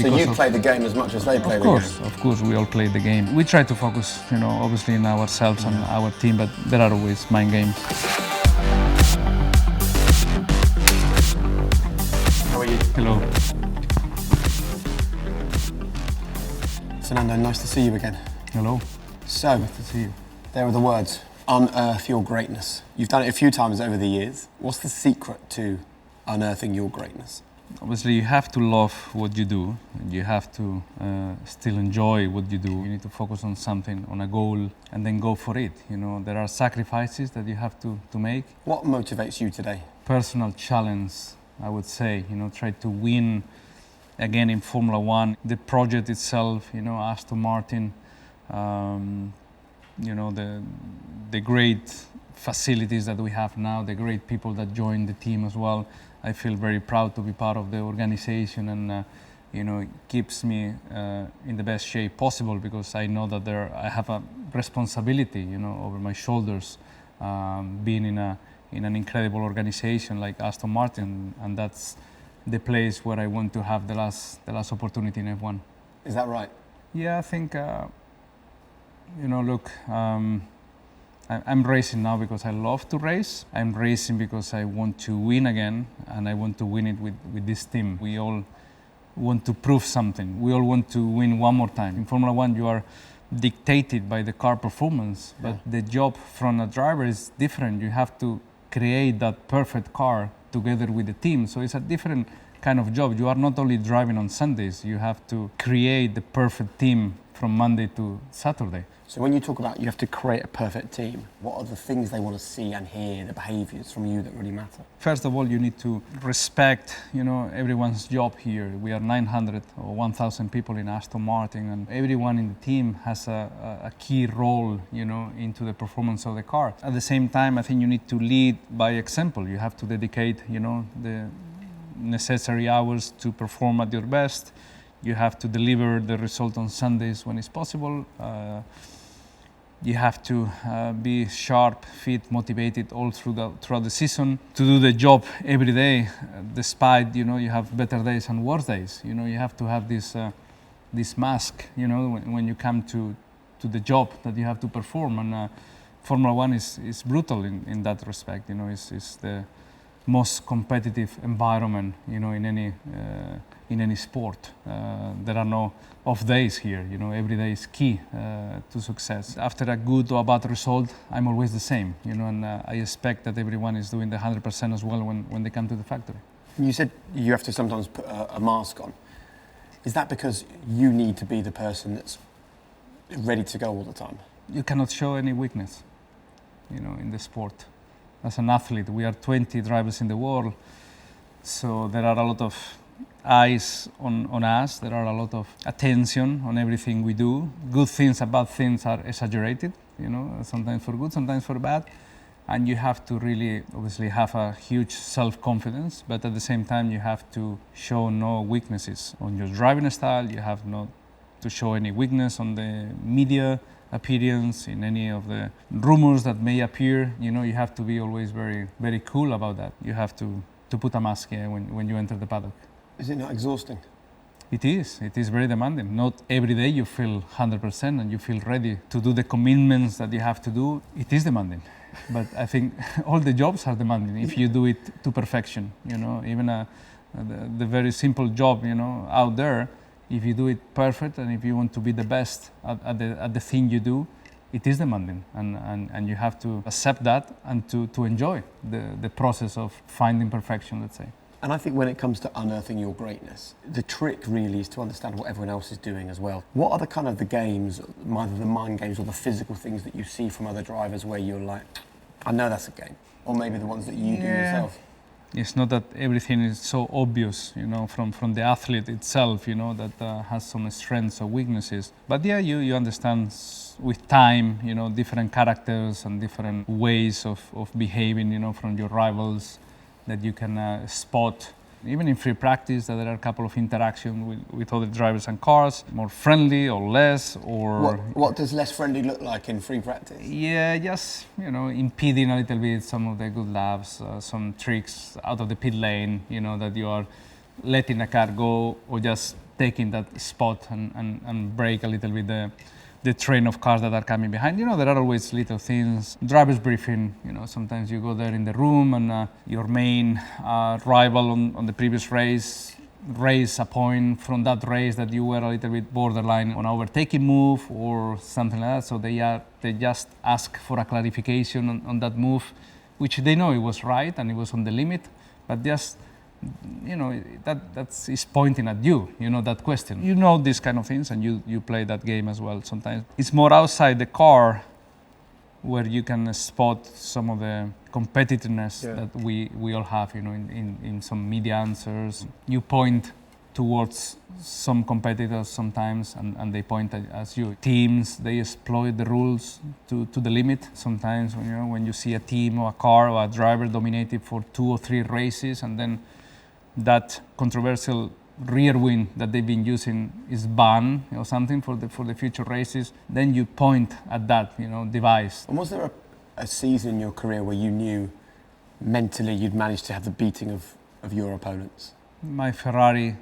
So you play the game as much as they play the game? Of course, we all play the game. We try to focus, obviously in ourselves and our team, but there are always mind games. How are you? Hello. Fernando, nice to see you again. Hello. So, Nice to see you. there are the words, unearth your greatness. You've done it a few times over the years. What's the secret to unearthing your greatness? Obviously, you have to love what you do. You have to still enjoy what you do. You need to focus on something, on a goal, and then go for it. There are sacrifices that you have to make. What motivates you today? Personal challenge, I would say. Try to win again in Formula One. The project itself, Aston Martin, the great facilities that we have now, the great people that join the team as well. I feel very proud to be part of the organization, and it keeps me in the best shape possible, because I know that I have a responsibility, over my shoulders, being in an incredible organization like Aston Martin, and that's the place where I want to have the last opportunity in F1. Is that right? Yeah, I think look. I'm racing now because I love to race. I'm racing because I want to win again, and I want to win it with this team. We all want to prove something. We all want to win one more time. In Formula One, you are dictated by the car performance, but the job from a driver is different. You have to create that perfect car together with the team. So it's a different kind of job. You are not only driving on Sundays, you have to create the perfect team from Monday to Saturday. So when you talk about you have to create a perfect team, what are the things they want to see and hear, the behaviours from you that really matter? First of all, you need to respect, everyone's job here. We are 900 or 1,000 people in Aston Martin, and everyone in the team has a key role, into the performance of the car. At the same time, I think you need to lead by example. You have to dedicate, the necessary hours to perform at your best. You have to deliver the result on Sundays when it's possible. You have to be sharp, fit, motivated all throughout the season to do the job every day, despite you have better days and worse days. You have to have this mask. When you come to the job that you have to perform, and Formula One is brutal in that respect. It's the most competitive environment in any sport. There are no off days here. Every day is key to success. After a good or a bad result, I'm always the same. And I expect that everyone is doing the 100% as well when they come to the factory. You said you have to sometimes put a mask on. Is that because you need to be the person that's ready to go all the time? You cannot show any weakness, in the sport. As an athlete, we are 20 drivers in the world, so there are a lot of eyes on us. There are a lot of attention on everything we do. Good things and bad things are exaggerated, sometimes for good, sometimes for bad. And you have to really, obviously, have a huge self-confidence, but at the same time, you have to show no weaknesses on your driving style. You have not to show any weakness on the media appearance, in any of the rumors that may appear. You have to be always very, very cool about that. You have to put a mask when you enter the paddock. Is it not exhausting? It is very demanding. Not every day you feel 100% and you feel ready to do the commitments that you have to do. It is demanding, but I think all the jobs are demanding if you do it to perfection. Even the very simple job, out there, if you do it perfect and if you want to be the best at the thing you do, it is demanding, and you have to accept that and to enjoy the process of finding perfection, let's say. And I think when it comes to unearthing your greatness, the trick really is to understand what everyone else is doing as well. What are the games, either the mind games or the physical things that you see from other drivers where you're like, I know that's a game, or maybe the ones that you do yourself? It's not that everything is so obvious, from the athlete itself, that has some strengths or weaknesses. But yeah, you understand with time, different characters and different ways of behaving, from your rivals that you can spot. Even in free practice, that there are a couple of interactions with other drivers and cars, more friendly or less, or... What does less friendly look like in free practice? Yeah, just, impeding a little bit some of the good laps, some tricks out of the pit lane, that you are letting a car go, or just taking that spot and break a little bit the train of cars that are coming behind. You know, there are always little things. Driver's briefing, you know, sometimes you go there in the room and your main rival on the previous race raise a point from that race that you were a little bit borderline on overtaking move or something like that. So they just ask for a clarification on that move, which they know it was right and it was on the limit, but just, you know, that's is pointing at you, you know, that question. You know these kind of things and you play that game as well sometimes. It's more outside the car where you can spot some of the competitiveness that we all have, you know, in some media answers. You point towards some competitors sometimes and they point at you. Teams, they exploit the rules to the limit. Sometimes, you know, when you see a team or a car or a driver dominated for 2 or 3 races and then that controversial rear wing that they've been using is banned or something for the future races, then you point at that, you know, device. And was there a season in your career where you knew mentally you'd managed to have the beating of your opponents? My Ferrari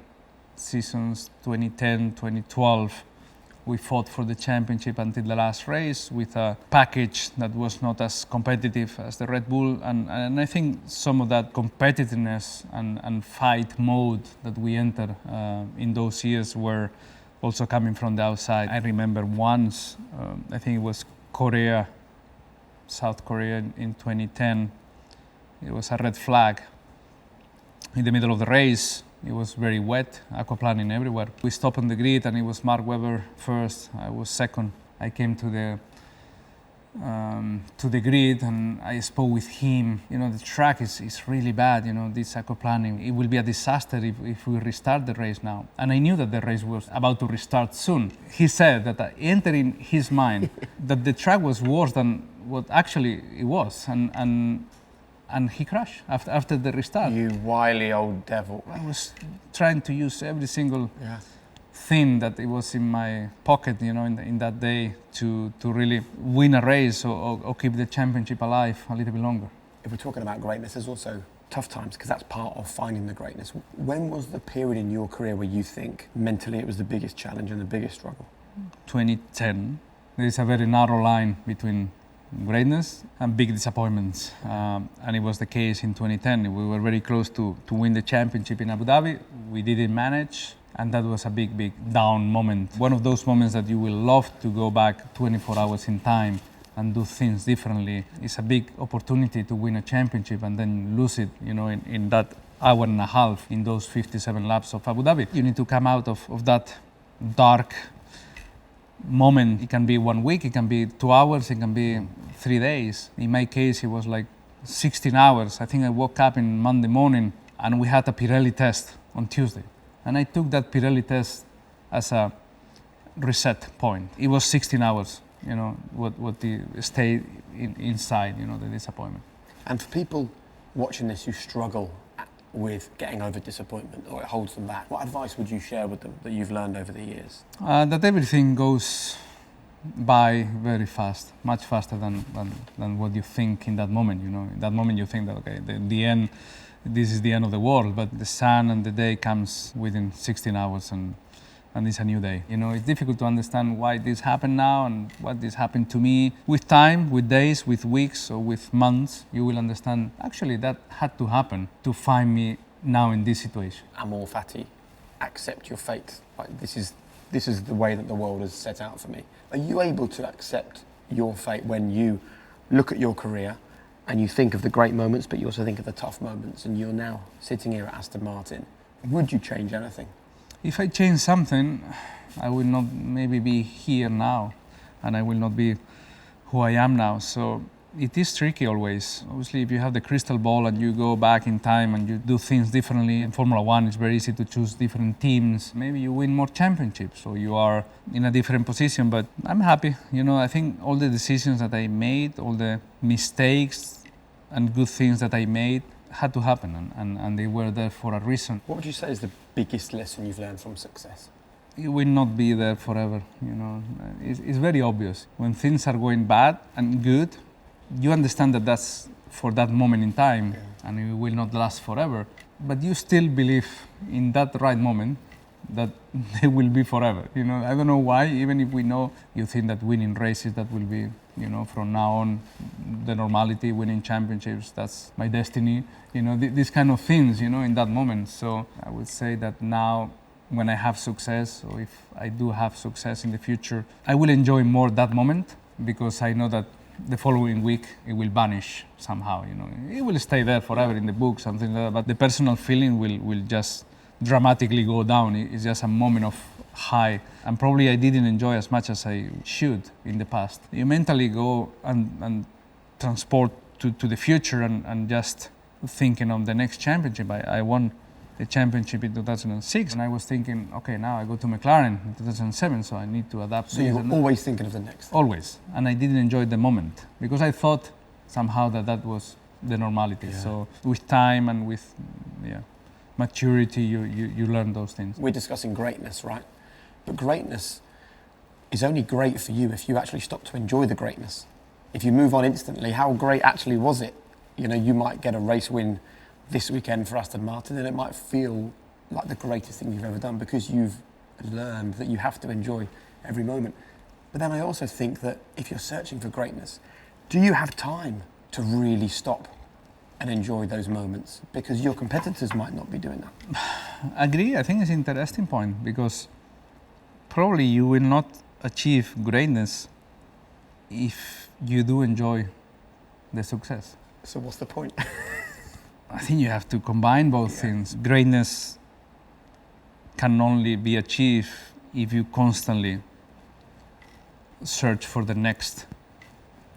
seasons 2010, 2012, we fought for the championship until the last race with a package that was not as competitive as the Red Bull. And I think some of that competitiveness and fight mode that we entered in those years were also coming from the outside. I remember once, I think it was Korea, South Korea in 2010, it was a red flag. In the middle of the race, it was very wet, aquaplaning everywhere. We stopped on the grid and it was Mark Webber first, I was second. I came to the grid and I spoke with him. You know, the track is really bad, you know, this aquaplaning. It will be a disaster if we restart the race now. And I knew that the race was about to restart soon. He said that entered in his mind that the track was worse than what actually it was. And he crashed after the restart. You wily old devil. I was trying to use every single thing that it was in my pocket, you know, in that day to really win a race or keep the championship alive a little bit longer. If we're talking about greatness, there's also tough times because that's part of finding the greatness. When was the period in your career where you think mentally it was the biggest challenge and the biggest struggle? 2010. There is a very narrow line between greatness and big disappointments, and it was the case in 2010. We were very close to win the championship in Abu Dhabi. We didn't manage, and that was a big down moment. One of those moments that you will love to go back 24 hours in time and do things differently. It's a big opportunity to win a championship and then lose it, you know, in that hour and a half in those 57 laps of Abu Dhabi. You need to come out of that dark moment. It can be 1 week, it can be 2 hours, it can be 3 days. In my case, it was like 16 hours. I think I woke up in Monday morning and we had a Pirelli test on Tuesday. And I took that Pirelli test as a reset point. It was 16 hours, you know, what the stayed inside, you know, the disappointment. And for people watching this who struggle with getting over disappointment or it holds them back, what advice would you share with them that you've learned over the years? That everything goes by very fast, much faster than what you think in that moment. You know, in that moment you think that, okay, the end, this is the end of the world, but the sun and the day comes within 16 hours and it's a new day. You know, it's difficult to understand why this happened now and what this happened to me. With time, with days, with weeks or with months, you will understand, actually that had to happen to find me now in this situation. Amor Fati, accept your fate. Like, this is the way that the world has set out for me. Are you able to accept your fate when you look at your career and you think of the great moments, but you also think of the tough moments, and you're now sitting here at Aston Martin? Would you change anything? If I change something, I will not maybe be here now, and I will not be who I am now. So it is tricky always. Obviously, if you have the crystal ball and you go back in time and you do things differently, in Formula One, it's very easy to choose different teams. Maybe you win more championships, or you are in a different position, but I'm happy. You know, I think all the decisions that I made, all the mistakes and good things that I made had to happen, and they were there for a reason. What would you say is the biggest lesson you've learned from success? You will not be there forever, you know. It's very obvious. When things are going bad and good, you understand that that's for that moment in time, and it will not last forever. But you still believe in that right moment that they will be forever. You know, I don't know why. Even if we know, you think that winning races, that will be, you know, from now on, the normality. Winning championships, that's my destiny. You know, these kind of things. You know, in that moment. So I would say that now, when I have success, or if I do have success in the future, I will enjoy more that moment, because I know that the following week it will vanish somehow. You know, it will stay there forever in the book, something like that. But the personal feeling will just dramatically go down. It's just a moment of high, and probably I didn't enjoy as much as I should in the past. You mentally go and transport to the future and just thinking of the next championship. I won the championship in 2006, and I was thinking, okay, now I go to McLaren in 2007, so I need to adapt. So you were always thinking of the next? Always, and I didn't enjoy the moment, because I thought somehow that was the normality. Yeah. So with time and with maturity, you learn those things. We're discussing greatness, right? But greatness is only great for you if you actually stop to enjoy the greatness. If you move on instantly, how great actually was it? You know, you might get a race win this weekend for Aston Martin, and it might feel like the greatest thing you've ever done, because you've learned that you have to enjoy every moment. But then I also think that if you're searching for greatness, do you have time to really stop and enjoy those moments? Because your competitors might not be doing that. Agree. I think it's an interesting point, because probably you will not achieve greatness if you do enjoy the success. So what's the point? I think you have to combine both things. Greatness can only be achieved if you constantly search for the next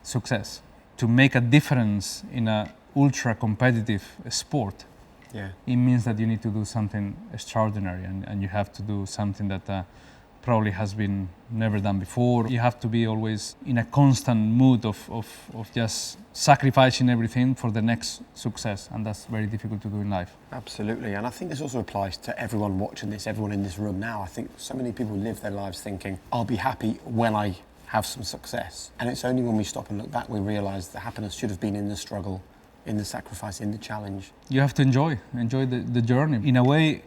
success. To make a difference in an ultra competitive sport, it means that you need to do something extraordinary, and you have to do something that probably has been never done before. You have to be always in a constant mood of just sacrificing everything for the next success, and that's very difficult to do in life. Absolutely, and I think this also applies to everyone watching this, everyone in this room now. I think so many people live their lives thinking, I'll be happy when I have some success. And it's only when we stop and look back we realise the happiness should have been in the struggle, in the sacrifice, in the challenge. You have to enjoy the journey. In a way,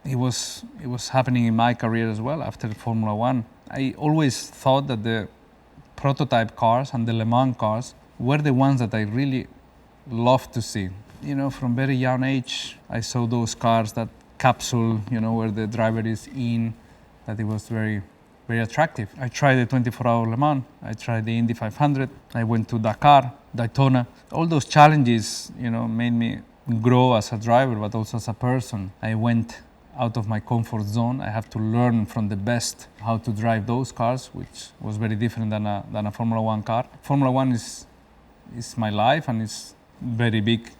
it was happening in my career as well after Formula One. I always thought that the prototype cars and the Le Mans cars were the ones that I really loved to see. You know, from very young age, I saw those cars, that capsule, you know, where the driver is in, that it was very, very attractive. I tried the 24-hour Le Mans, I tried the Indy 500, I went to Dakar, Daytona. All those challenges, you know, made me grow as a driver, but also as a person. I went out of my comfort zone. I have to learn from the best how to drive those cars, which was very different than a Formula One car. Formula One is my life, and it's very big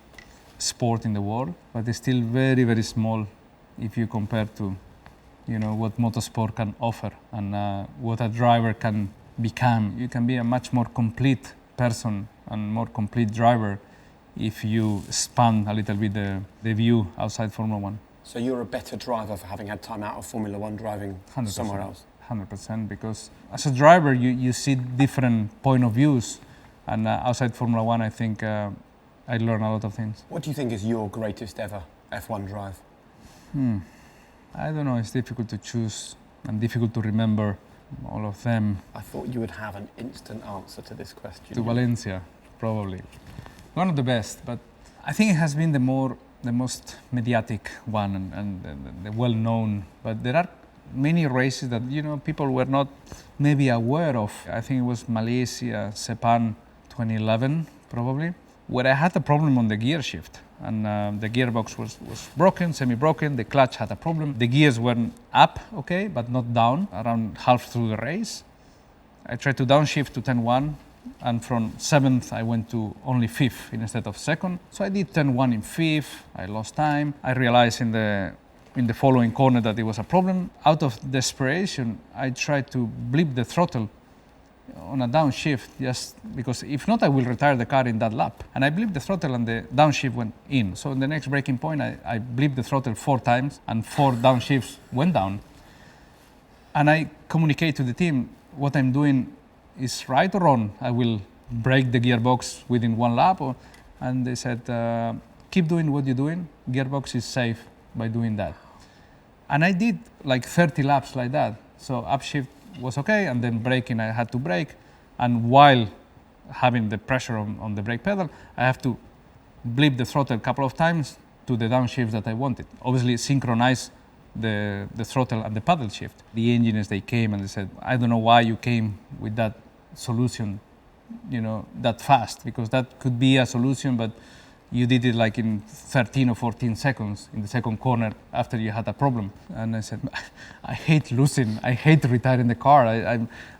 sport in the world, but it's still very, very small if you compare to, you know, what motorsport can offer and what a driver can become. You can be a much more complete person and more complete driver if you expand a little bit the view outside Formula One. So you're a better driver for having had time out of Formula One driving 100%, somewhere else? 100%, because as a driver you see different point of views, and outside Formula One I think I learn a lot of things. What do you think is your greatest ever F1 drive? I don't know, it's difficult to choose and difficult to remember all of them. I thought you would have an instant answer to this question. To Valencia, probably. One of the best, but I think it has been the most mediatic one and the well-known. But there are many races that, you know, people were not maybe aware of. I think it was Malaysia, Sepang 2011, probably, where I had a problem on the gear shift. And the gearbox was broken, semi-broken, the clutch had a problem. The gears went up, okay, but not down, around half through the race. I tried to downshift to 10-1, and from 7th I went to only 5th instead of 2nd. So I did 10-1 in 5th, I lost time. I realized in the following corner that it was a problem. Out of desperation, I tried to blip the throttle on a downshift, just because if not I will retire the car in that lap. And I blipped the throttle and the downshift went in. So in the next braking point I blipped the throttle 4 times and 4 downshifts went down. And I communicate to the team, what I'm doing is right or wrong. I will break the gearbox within 1 lap. And they said, keep doing what you're doing. Gearbox is safe by doing that. And I did like 30 laps like that. So upshift was okay, and then braking, I had to brake. And while having the pressure on the brake pedal, I have to blip the throttle a couple of times to the downshift that I wanted. Obviously synchronize the throttle and the paddle shift. The engineers, they came and they said, I don't know why you came with that solution, that fast, because that could be a solution, but you did it like in 13 or 14 seconds in the second corner after you had a problem. And I said, I hate losing, I hate retiring the car.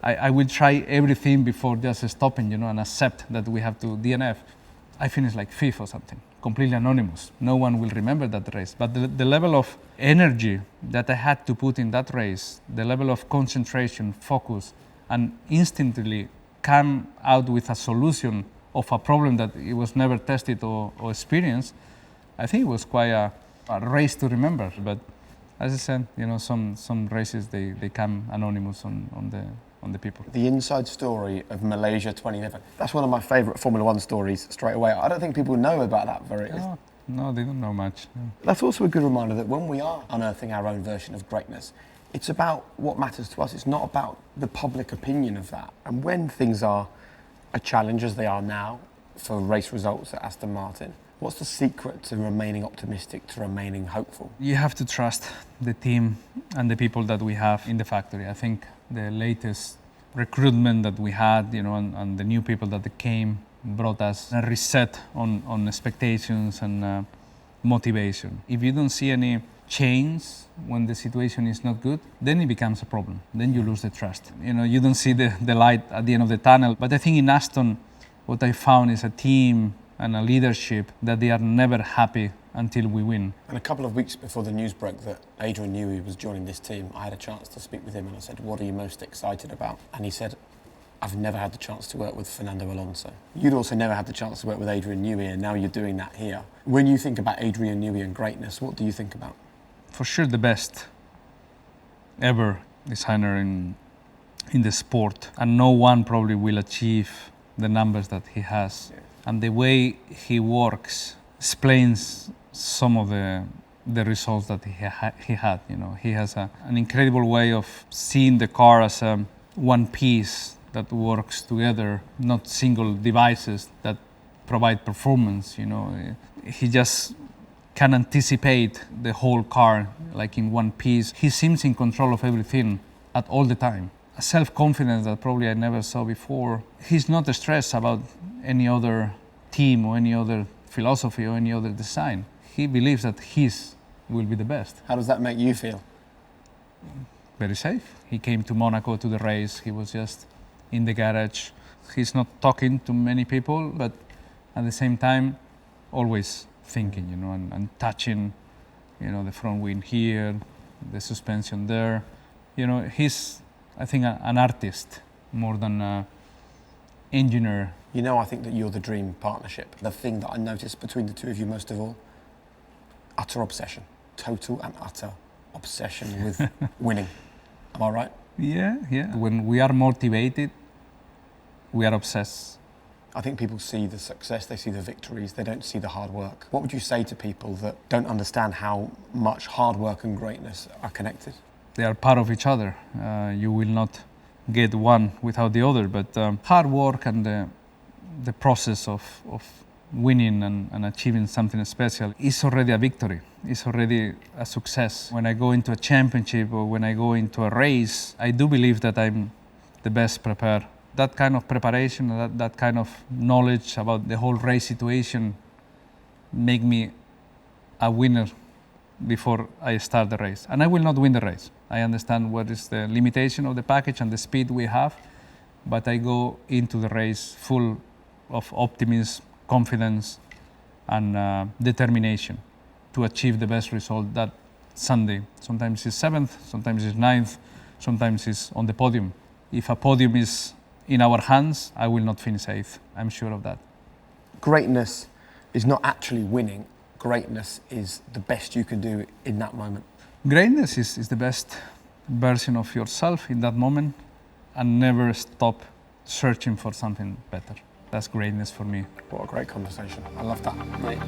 I will try everything before just stopping, and accept that we have to DNF. I finished like fifth or something, completely anonymous. No one will remember that race. But the level of energy that I had to put in that race, the level of concentration, focus, and instantly come out with a solution of a problem that it was never tested or experienced, I think it was quite a race to remember. But as I said, some races, they come anonymous on the people. The inside story of Malaysia 2011, that's one of my favourite Formula One stories straight away. I don't think people know about that very... No, they don't know much. No. That's also a good reminder that when we are unearthing our own version of greatness, it's about what matters to us. It's not about the public opinion of that. And when things are a challenge as they are now for race results at Aston Martin, what's the secret to remaining optimistic, to remaining hopeful? You have to trust the team and the people that we have in the factory. I think the latest recruitment that we had, and the new people that came brought us a reset on expectations and motivation. If you don't see any change when the situation is not good, then it becomes a problem. Then you lose the trust. You don't see the light at the end of the tunnel. But I think in Aston, what I found is a team and a leadership that they are never happy until we win. And a couple of weeks before the news broke that Adrian Newey was joining this team, I had a chance to speak with him and I said, what are you most excited about? And he said, I've never had the chance to work with Fernando Alonso. You'd also never had the chance to work with Adrian Newey, and now you're doing that here. When you think about Adrian Newey and greatness, what do you think about? For sure the best ever designer in the sport, and no one probably will achieve the numbers that he has. Yeah. And the way he works explains some of the results that he had. He has an incredible way of seeing the car as one piece that works together, not single devices that provide performance. He just can anticipate the whole car like in one piece. He seems in control of everything at all the time. A self-confidence that probably I never saw before. He's not stressed about any other team or any other philosophy or any other design. He believes that his will be the best. How does that make you feel? Very safe. He came to Monaco to the race. He was just in the garage. He's not talking to many people, but at the same time, always thinking, and touching, the front wing here, the suspension there. He's, I think, an artist more than an engineer. I think that you're the dream partnership. The thing that I noticed between the two of you most of all, utter obsession. Total and utter obsession with winning. Am I right? Yeah. When we are motivated, we are obsessed. I think people see the success, they see the victories, they don't see the hard work. What would you say to people that don't understand how much hard work and greatness are connected? They are part of each other. You will not get one without the other, but hard work and the process of winning and achieving something special is already a victory. It's already a success. When I go into a championship or when I go into a race, I do believe that I'm the best prepared. That kind of preparation, that kind of knowledge about the whole race situation make me a winner before I start the race. And I will not win the race. I understand what is the limitation of the package and the speed we have, but I go into the race full of optimism, confidence, and determination to achieve the best result that Sunday. Sometimes it's 7th, sometimes it's 9th, sometimes it's on the podium. If a podium is in our hands, I will not finish 8th. I'm sure of that. Greatness is not actually winning. Greatness is the best you can do in that moment. Greatness is the best version of yourself in that moment, and never stop searching for something better. That's greatness for me. What a great conversation. I love that, mate.